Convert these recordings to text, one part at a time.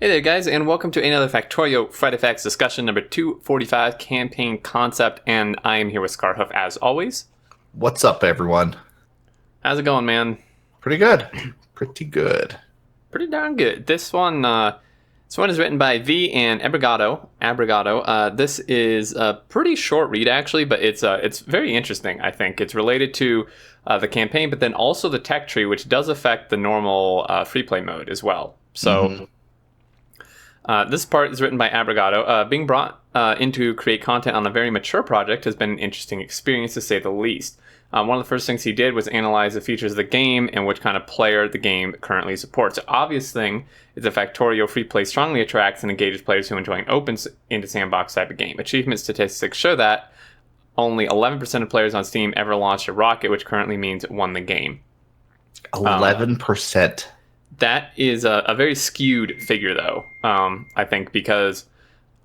Hey there guys, and welcome to another Factorio Friday Facts discussion number 245, campaign concept, and I am here with Scarhoof as always. What's up, everyone? How's it going, man? Pretty good. Pretty good. Pretty darn good. This one is written by V and Abrigado. This is a pretty short read actually, but it's very interesting. I think it's related to the campaign, but then also the tech tree, which does affect the normal free play mode as well. So. This part is written by Abrigado. Being brought in to create content on a very mature project has been an interesting experience, to say the least. One of the first things he did was analyze the features of the game and which kind of player the game currently supports. The obvious thing is that Factorio free play strongly attracts and engages players who enjoy an open into sandbox type of game. Achievement statistics show that only 11% of players on Steam ever launched a rocket, which currently means won the game. 11%. That is a very skewed figure, though. I think because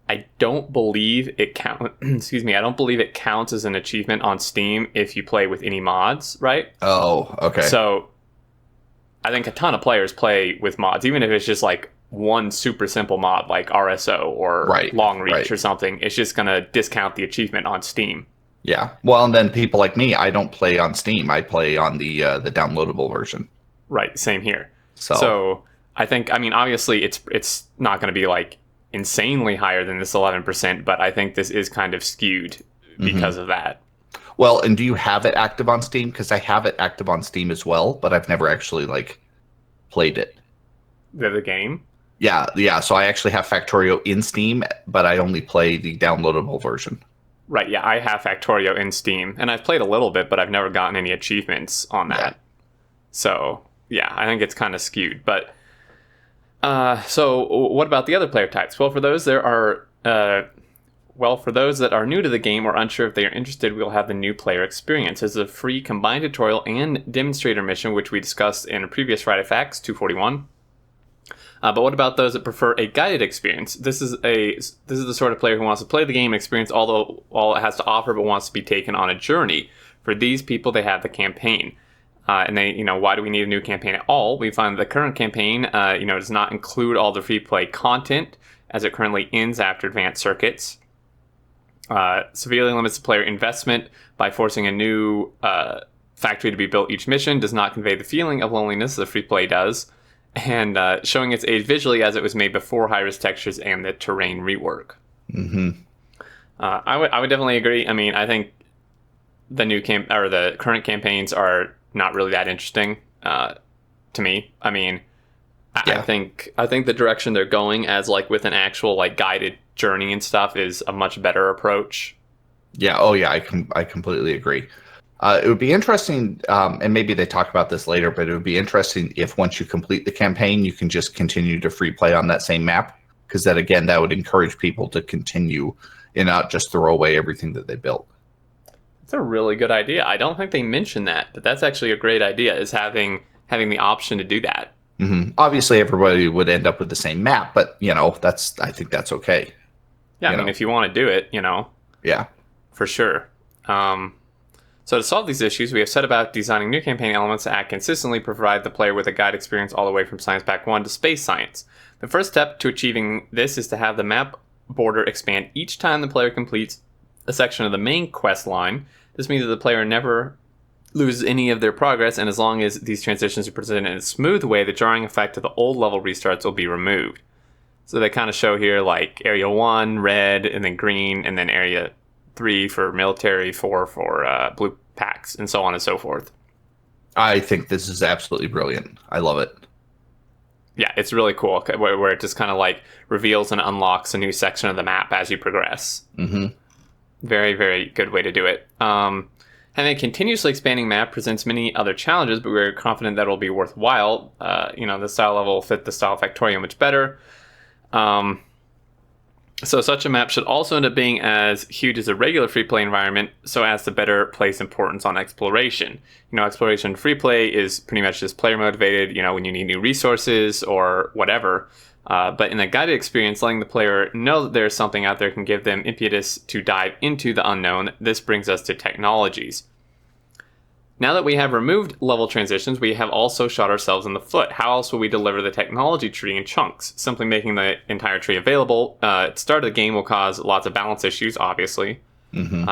I don't believe it count. Excuse me. I don't believe it counts as an achievement on Steam if you play with any mods, right? Oh, okay. So I think a ton of players play with mods, even if it's just like one super simple mod like RSO or Long Reach or something. It's just gonna discount the achievement on Steam. Yeah. Well, and then people like me, I don't play on Steam. I play on the downloadable version. Right. Same here. So I think, I mean, obviously it's not going to be like insanely higher than this 11%, but I think this is kind of skewed because of that. Well, and do you have it active on Steam? Because I have it active on Steam as well, but I've never actually like played it. The game? Yeah. So I actually have Factorio in Steam, but I only play the downloadable version. Right. Yeah, I have Factorio in Steam, and I've played a little bit, but I've never gotten any achievements on that. Yeah. So. Yeah, I think it's kind of skewed. But so what about the other player types? Well, for those that are new to the game or unsure if they are interested, we'll have the new player experience. It's a free combined tutorial and demonstrator mission, which we discussed in a previous Friday Facts 241. But what about those that prefer a guided experience? This is the sort of player who wants to play the game and experience all it has to offer, but wants to be taken on a journey. For these people, they have the campaign. And they, why do we need a new campaign at all? We find the current campaign, does not include all the free play content as it currently ends after advanced circuits. Severely limits the player investment by forcing a new factory to be built each mission. Does not convey the feeling of loneliness the free play does. And showing its age visually as it was made before high-res textures and the terrain rework. I would definitely agree. I mean, I think the current campaigns are not really that interesting to me. I mean, I think the direction they're going as like with an actual like guided journey and stuff is a much better approach. Yeah. Oh yeah. I completely agree. It would be interesting, and maybe they talk about this later, but it would be interesting if once you complete the campaign, you can just continue to free play on that same map, because that would encourage people to continue and not just throw away everything that they built. It's a really good idea. I don't think they mentioned that, but that's actually a great idea, is having the option to do that. Obviously, everybody would end up with the same map, but, I think that's okay. Yeah, I mean, if you want to do it, Yeah. For sure. So to solve these issues, we have set about designing new campaign elements that act consistently, provide the player with a guide experience all the way from Science Pack 1 to Space Science. The first step to achieving this is to have the map border expand each time the player completes a section of the main quest line. This means that the player never loses any of their progress, and as long as these transitions are presented in a smooth way, the jarring effect of the old level restarts will be removed. So they kind of show here like Area 1, red, and then green, and then Area 3 for military, 4 for blue packs, and so on and so forth. I think this is absolutely brilliant. I love it. Yeah, it's really cool, where it just kind of like reveals and unlocks a new section of the map as you progress. Very, very good way to do it. Having a continuously expanding map presents many other challenges, but we're confident that it will be worthwhile. The style level will fit the style of Factorio much better. So such a map should also end up being as huge as a regular free play environment, so as to better place importance on exploration. Exploration free play is pretty much just player motivated, when you need new resources or whatever. But in a guided experience, letting the player know that there's something out there can give them impetus to dive into the unknown. This brings us to technologies. Now that we have removed level transitions, we have also shot ourselves in the foot. How else will we deliver the technology tree in chunks? Simply making the entire tree available at the start of the game will cause lots of balance issues, obviously. In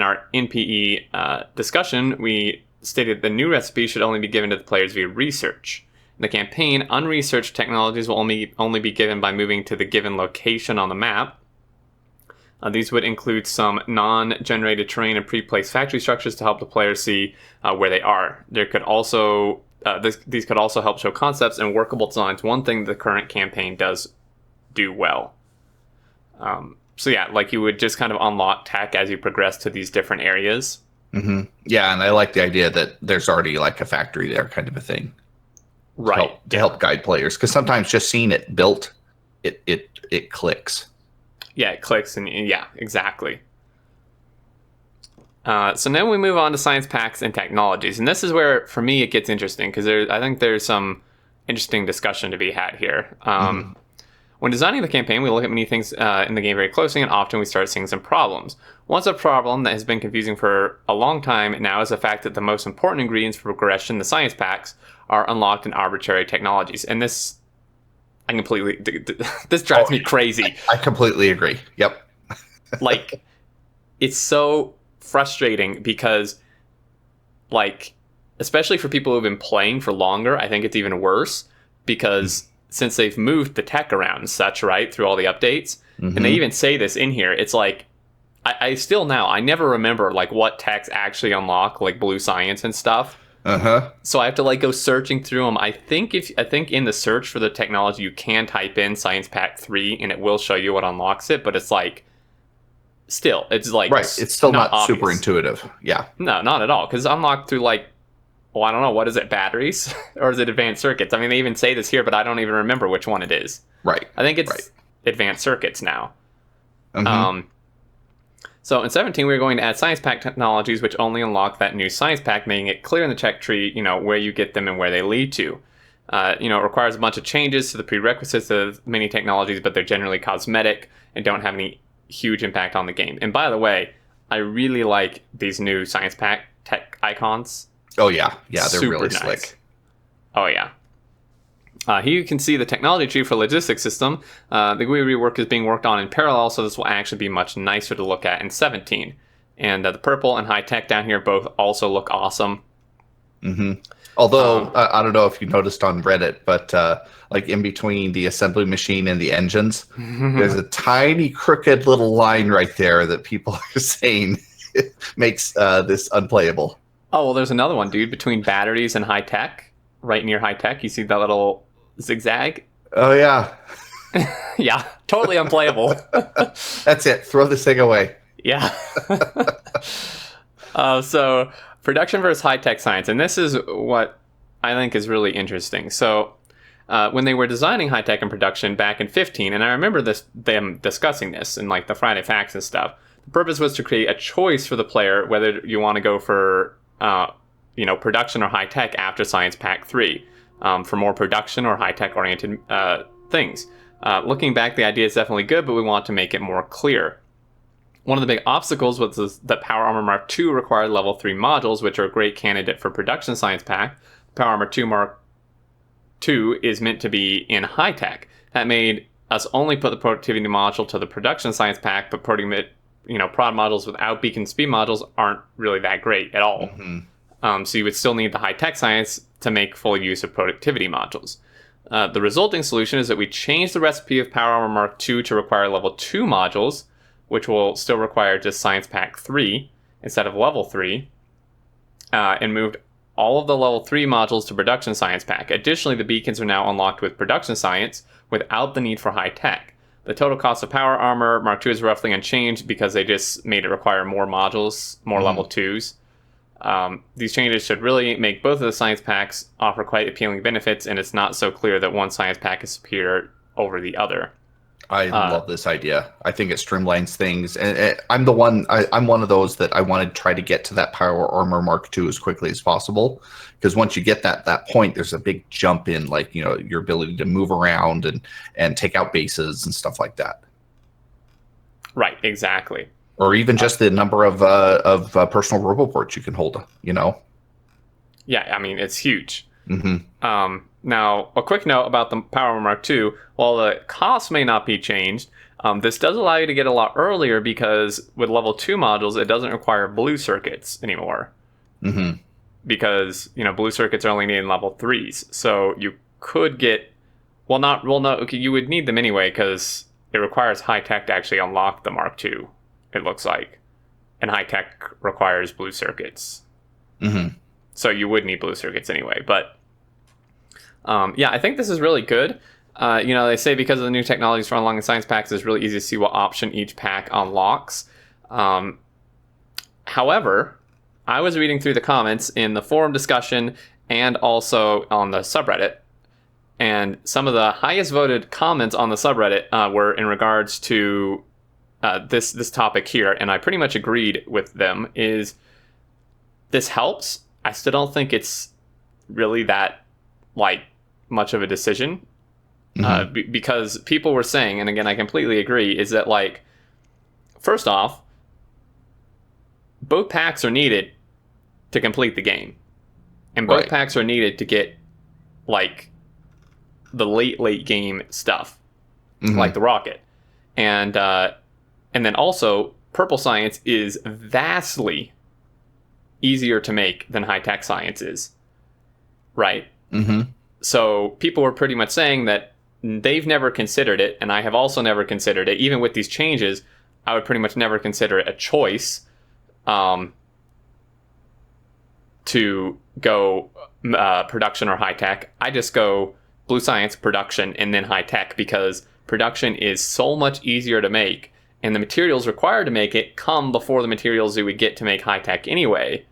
our NPE discussion, we stated the new recipe should only be given to the players via research. In the campaign, unresearched technologies will only be given by moving to the given location on the map. These would include some non-generated terrain and pre-placed factory structures to help the players see where they are. There could also these could also help show concepts and workable designs. One thing the current campaign does do well. So yeah, like you would just kind of unlock tech as you progress to these different areas. Yeah, and I like the idea that there's already like a factory there, kind of a thing, right? To help guide players, because sometimes just seeing it built, it clicks. Yeah, it clicks, and yeah, exactly. So now we move on to science packs and technologies, and this is where, for me, it gets interesting because I think there's some interesting discussion to be had here. When designing the campaign, we look at many things in the game very closely, and often we start seeing some problems. One such problem that has been confusing for a long time now is the fact that the most important ingredients for progression, the science packs, are unlocked in arbitrary technologies, and this drives me crazy. I completely agree. Yep. Like, it's so frustrating because, like, especially for people who've been playing for longer, I think it's even worse because since they've moved the tech around and such, right, through all the updates, and they even say this in here, it's like, I still now, I never remember, like, what techs actually unlock, like, blue science and stuff. So I have to like go searching through them. I think in the search for the technology you can type in Science Pack 3 and it will show you what unlocks it, but it's like still it's like it's still not obvious. Super intuitive. Yeah. No, not at all, because it's unlocked through like, well, I don't know, what is it, batteries or is it advanced circuits? I mean, they even say this here, but I don't even remember which one it is. Right. I think it's advanced circuits now. So in 17, we're going to add science pack technologies, which only unlock that new science pack, making it clear in the tech tree, where you get them and where they lead to. It requires a bunch of changes to the prerequisites of many technologies, but they're generally cosmetic and don't have any huge impact on the game. And by the way, I really like these new science pack tech icons. Oh yeah, they're super really nice. slick. Oh yeah. Here you can see the technology tree for logistics system. The GUI rework is being worked on in parallel, so this will actually be much nicer to look at in 17. And the purple and high tech down here both also look awesome. Although, I don't know if you noticed on Reddit, but like in between the assembly machine and the engines, there's a tiny crooked little line right there that people are saying makes this unplayable. Oh, well, there's another one, dude, between batteries and high tech. Right near high tech, you see that little zigzag? Oh, yeah. Yeah, totally unplayable. That's it. Throw this thing away. Yeah. So, production versus high-tech science. And this is what I think is really interesting. So, when they were designing high-tech and production back in 15, and I remember them discussing this in like the Friday Facts and stuff, the purpose was to create a choice for the player whether you want to go for production or high-tech after Science Pack 3, for more production or high-tech oriented things. Looking back, the idea is definitely good, but we want to make it more clear. One of the big obstacles was that Power Armor Mark II required level 3 modules, which are a great candidate for production Science Pack. Power Armor 2 Mark II is meant to be in high-tech. That made us only put the productivity module to the production Science Pack, but putting it, prod modules without beacon speed modules aren't really that great at all. So you would still need the high-tech science to make full use of productivity modules. The resulting solution is that we change the recipe of Power Armor Mark II to require level 2 modules, which will still require just Science Pack 3 instead of level 3, and moved all of the level 3 modules to Production Science Pack. Additionally, the beacons are now unlocked with Production Science without the need for high-tech. The total cost of Power Armor Mark II is roughly unchanged because they just made it require more modules, more level 2s. These changes should really make both of the science packs offer quite appealing benefits, and it's not so clear that one science pack is superior over the other. I love this idea. I think it streamlines things, and I'm one of those that I want to try to get to that Power Armor Mark II as quickly as possible, because once you get that point, there's a big jump in, like, your ability to move around and take out bases and stuff like that. Right, exactly. Or even just the number of personal roboports you can hold, Yeah, I mean, it's huge. Hmm. Now, a quick note about the Power Armor Mark II. While the cost may not be changed, this does allow you to get a lot earlier because with level 2 modules, it doesn't require blue circuits anymore. Hmm. Because, blue circuits are only needed in level 3s. So you could get... no, okay, you would need them anyway because it requires high tech to actually unlock the Mark II, it looks like. And high tech requires blue circuits. Hmm. So you would need blue circuits anyway. But yeah, I think this is really good. They say because of the new technologies for unlocking science packs, it's really easy to see what option each pack unlocks. However, I was reading through the comments in the forum discussion and also on the subreddit, and some of the highest voted comments on the subreddit were in regards to this topic here, and I pretty much agreed with them. Is this helps? I still don't think it's really that much of a decision. Because people were saying, and again, I completely agree, is that first off, both packs are needed to complete the game, and both packs are needed to get the late game stuff, like the rocket, and then also purple science is vastly easier to make than high tech science is, right? So people were pretty much saying that they've never considered it, and I have also never considered it. Even with these changes, I would pretty much never consider it a choice to go production or high tech. I just go blue science, production, and then high tech, because production is so much easier to make, and the materials required to make it come before the materials you would get to make high tech anyway.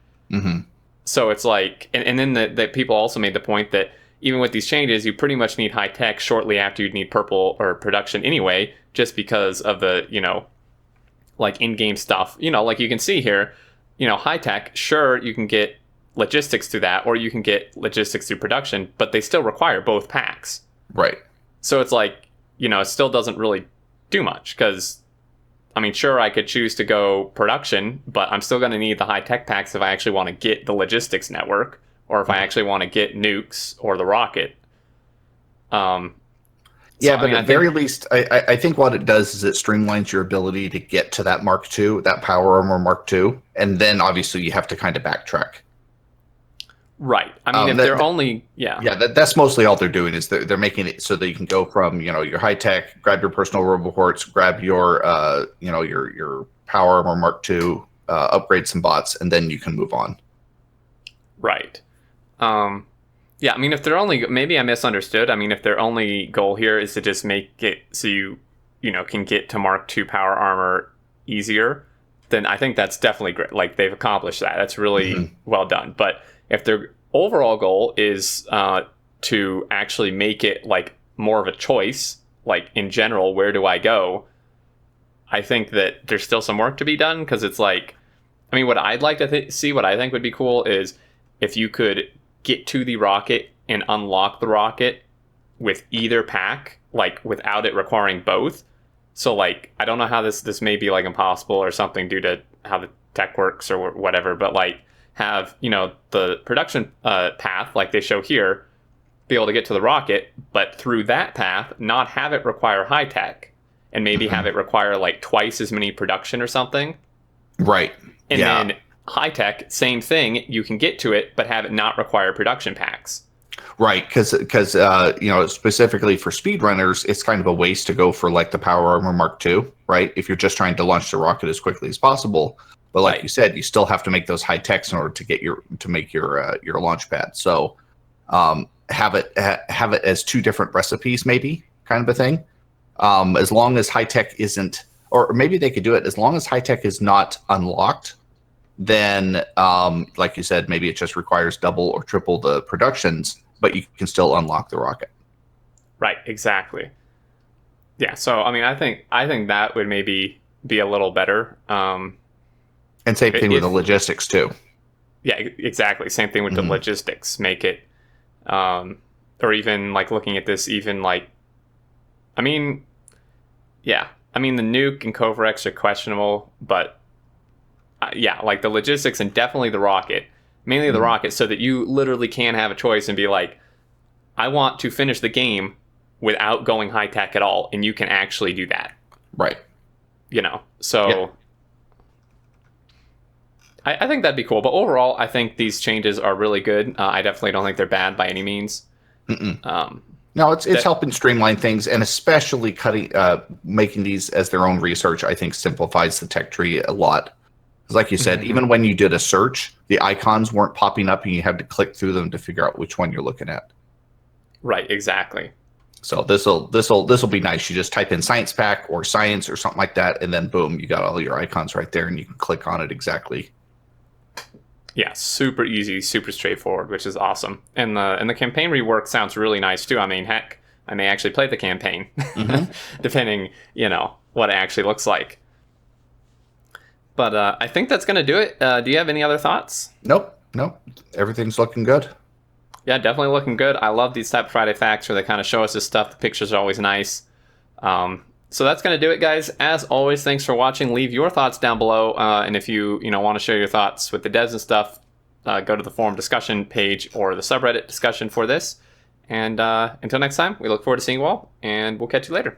So it's and then the people also made the point that even with these changes, you pretty much need high tech shortly after you'd need purple or production anyway, just because of the, in-game stuff. You can see here, high tech, sure, you can get logistics through that, or you can get logistics through production, but they still require both packs. Right. So it's it still doesn't really do much, because, sure, I could choose to go production, but I'm still going to need the high tech packs if I actually want to get the logistics network, or if I actually want to get nukes or the rocket. But at very least, I think what it does is it streamlines your ability to get to that Mark II, that Power Armor Mark II, and then obviously you have to kind of backtrack. Right. If they're only... Yeah. Yeah, that's mostly all they're doing, is they're making it so that you can go from, your high tech, grab your personal roboports, grab your, your Power Armor Mark II, upgrade some bots, and then you can move on. Right. Yeah, if they're only... Maybe I misunderstood. If their only goal here is to just make it so you can get to Mark II Power Armor easier, then I think that's definitely great. They've accomplished that. That's really well done. But if their overall goal is to actually make it more of a choice, in general, where do I go? I think that there's still some work to be done, because it's what I'd like to see, what I think would be cool, is if you could get to the rocket and unlock the rocket with either pack, without it requiring both. So I don't know how this may be impossible or something due to how the tech works or whatever, but have the production path like they show here, be able to get to the rocket, but through that path not have it require high tech, and maybe have it require twice as many production or something. Right. And then high tech, same thing, you can get to it but have it not require production packs. Right, because specifically for speedrunners, it's kind of a waste to go for the Power Armor Mark II, right? If you're just trying to launch the rocket as quickly as possible. But like you said, you still have to make those high techs in order to get make your launch pad. So have it as two different recipes, maybe, kind of a thing. As long as high tech isn't, or maybe they could do it as long as high tech is not unlocked. Then, like you said, maybe it just requires double or triple the productions, but you can still unlock the rocket. Right. Exactly. Yeah. So I think that would maybe be a little better. And same thing with the logistics too. Yeah, exactly. Same thing with the logistics. Make it, or even looking at this, even the nuke and Covarex are questionable, but the logistics and definitely the rocket. mainly the rockets, so that you literally can have a choice and be like, I want to finish the game without going high tech at all, and you can actually do that. Right. So Yeah. I think that'd be cool. But overall, I think these changes are really good. I definitely don't think they're bad by any means. No, it's helping streamline things, and especially making these as their own research, I think simplifies the tech tree a lot. Because like you said, even when you did a search, the icons weren't popping up and you had to click through them to figure out which one you're looking at. Right, exactly. So this'll be nice. You just type in science pack or science or something like that, and then boom, you got all your icons right there, and you can click on it exactly. Yeah, super easy, super straightforward, which is awesome. And the campaign rework sounds really nice too. I mean, heck, I may actually play the campaign, depending, what it actually looks like. But I think that's going to do it. Do you have any other thoughts? Nope. Everything's looking good. Yeah, definitely looking good. I love these type of Friday Facts where they kind of show us this stuff. The pictures are always nice. So that's going to do it, guys. As always, thanks for watching. Leave your thoughts down below. And if you want to share your thoughts with the devs and stuff, go to the forum discussion page or the subreddit discussion for this. And until next time, we look forward to seeing you all, and we'll catch you later.